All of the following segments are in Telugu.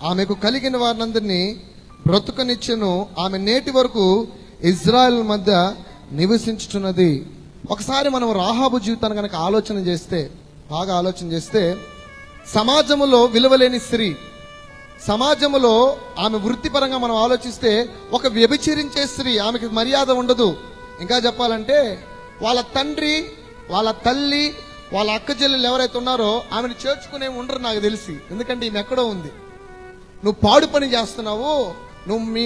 ఆమెకు కలిగిన వారినందరినీ బ్రతుకనిచ్చెను. ఆమె నేటి వరకు ఇజ్రాయెల్ మధ్య నివసించుచున్నది. ఒకసారి మనం రాహాబు జీవితాన్ని కనుక బాగా ఆలోచన చేస్తే సమాజంలో విలువలేని స్త్రీ, సమాజంలో ఆమె వృత్తిపరంగా మనం ఆలోచిస్తే ఒక వ్యభిచరించే స్త్రీ, ఆమెకి మర్యాద ఉండదు. ఇంకా చెప్పాలంటే వాళ్ళ తండ్రి, వాళ్ళ తల్లి, వాళ్ళ అక్క చెల్లెలు ఎవరైతే ఉన్నారో ఆమెను చేర్చుకునే ఉండరు నాకు తెలిసి. ఎందుకంటే ఈమె ఎక్కడో ఉంది. నువ్వు పాడు పని చేస్తున్నావు,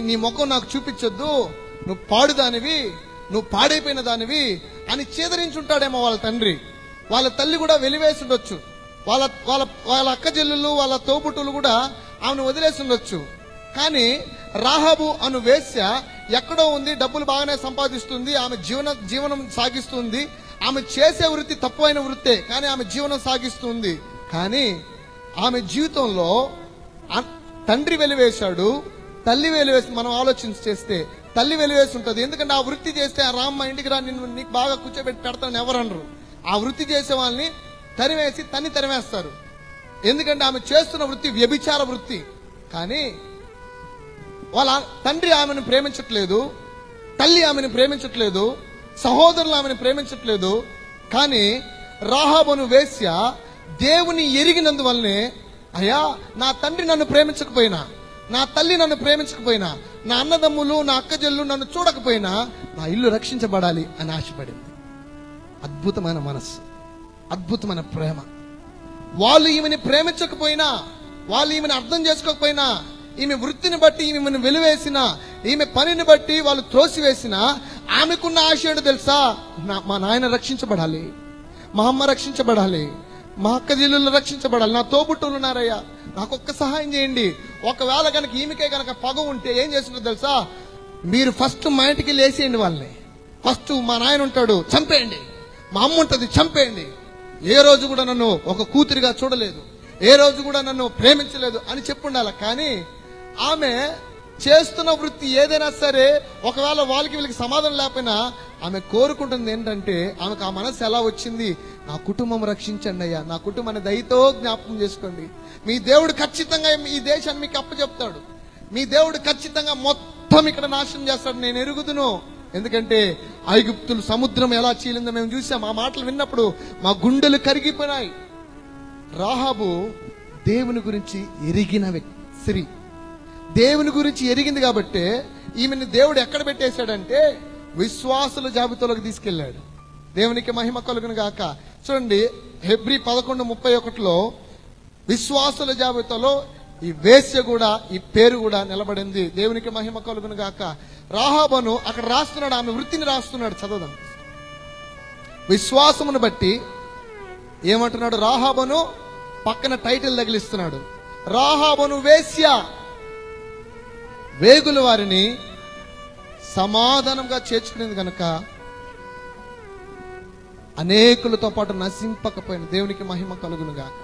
నీ ముఖం నాకు చూపించొద్దు, నువ్వు పాడుదానివి, నువ్వు పాడైపోయిన దానివి అని చేదరించుంటాడేమో వాళ్ళ తండ్రి. వాళ్ళ తల్లి కూడా వెలివేసి ఉండొచ్చు. వాళ్ళ వాళ్ళ వాళ్ళ అక్క చెల్లెళ్ళు, వాళ్ళ తోబుట్టులు కూడా ఆమెను వదిలేసి ఉండొచ్చు. కానీ రాహాబు అను వేశ్య ఎక్కడో ఉంది, డబ్బులు బాగానే సంపాదిస్తుంది, ఆమె జీవనం సాగిస్తుంది. ఆమె చేసే వృత్తి తక్కువైన వృత్తే, కానీ ఆమె జీవనం సాగిస్తుంది. కానీ ఆమె జీవితంలో తండ్రి వెలివేశాడు, తల్లి వెలివేసి, మనం ఆలోచన చేస్తే తల్లి వెలివేసి ఉంటుంది. ఎందుకంటే ఆ వృత్తి చేస్తే రామ్మ ఇంటికి రా, నీకు బాగా కూర్చోబెట్టి పెడతాను ఎవరనరు. ఆ వృత్తి చేసే వాళ్ళని తరిమేస్తారు. ఎందుకంటే ఆమె చేస్తున్న వృత్తి వ్యభిచార వృత్తి. కానీ వాళ్ళ తండ్రి ఆమెను ప్రేమించట్లేదు, తల్లి ఆమెను ప్రేమించట్లేదు, సహోదరులు ఆమెను ప్రేమించట్లేదు. కానీ రాహాబును వేశ్య దేవుని ఎరిగినందువల్లనే, అయ్యా నా తండ్రి నన్ను ప్రేమించకపోయినా, నా తల్లి నన్ను ప్రేమించకపోయినా, నా అన్నదమ్ములు, నా అక్కజల్లు నన్ను చూడకపోయినా నా ఇల్లు రక్షించబడాలి అని ఆశపడింది. అద్భుతమైన మనస్సు, అద్భుతమైన ప్రేమ. వాళ్ళు ఈమెని ప్రేమించకపోయినా, వాళ్ళు ఈమెను అర్థం చేసుకోకపోయినా, ఈమె వృత్తిని బట్టి ఈమెను వెలివేసిన, ఈమె పనిని బట్టి వాళ్ళు త్రోసివేసిన, ఆమెకున్న ఆశ ఏంటో తెలుసా? మా నాయన రక్షించబడాలి, మా అమ్మ రక్షించబడాలి, మా అక్క జిల్లులు రక్షించబడాలి, నా తోబుట్టులు ఉన్నారయ్యా, నాకు ఒక్క సహాయం చేయండి. ఒకవేళ కనుక ఈమెకే కనుక పగ ఉంటే ఏం చేస్తుందో తెలుసా? మీరు ఫస్ట్ మా ఇంటికి లేసేయండి వాళ్ళని, ఫస్ట్ మా నాయన ఉంటాడు చంపేయండి, మా అమ్మ ఉంటుంది చంపేయండి. ఏ రోజు కూడా నన్ను ఒక కూతురిగా చూడలేదు, ఏ రోజు కూడా నన్ను ప్రేమించలేదు అని చెప్పుండాలి. కానీ ఆమె చేస్తున్న వృత్తి ఏదైనా సరే, ఒకవేళ వీళ్ళకి సమాధానం లేకపోయినా ఆమె కోరుకుంటుంది ఏంటంటే, ఆమెకు ఆ మనసు ఎలా వచ్చింది? నా కుటుంబం రక్షించండి అయ్యా, నా కుటుంబాన్ని దయతో జ్ఞాపకం చేసుకోండి. మీ దేవుడు ఖచ్చితంగా ఈ దేశాన్ని మీకు అప్పచెప్తాడు, మీ దేవుడు ఖచ్చితంగా మొత్తం ఇక్కడ నాశనం చేస్తాడు, నేను ఎరుగుదును. ఎందుకంటే ఐగుప్తులు సముద్రం ఎలా చీలిందో మేము చూసాం. ఆ మాటలు విన్నప్పుడు మా గుండెలు కరిగిపోయినాయి. రాహాబు దేవుని గురించి ఎరిగిన స్త్రీ, దేవుని గురించి ఎరిగింది కాబట్టి ఈమెను దేవుడు ఎక్కడ పెట్టేశాడంటే విశ్వాసుల జాబితాలోకి తీసుకెళ్లాడు. దేవునికి మహిమ కలుగును గాక. చూడండి, హెబ్రీ 11:31లో విశ్వాసుల జాబితాలో ఈ వేశ్య కూడా, ఈ పేరు కూడా నిలబడింది. దేవునికి మహిమ కలుగును గాక. రాహాబును అక్కడ రాస్తున్నాడు, ఆమె వృత్తిని రాస్తున్నాడు. చదవదాం. విశ్వాసమును బట్టి ఏమంటున్నాడు? రాహాబును పక్కన టైటిల్ తగిలిస్తున్నాడు. రాహాబును వేశ్య, వేగుల వారిని సమాధానంగా చేర్చుకునేది గనక అనేకులతో పాటు నశింపకపోయిన. దేవునికి మహిమ కలుగును గాక.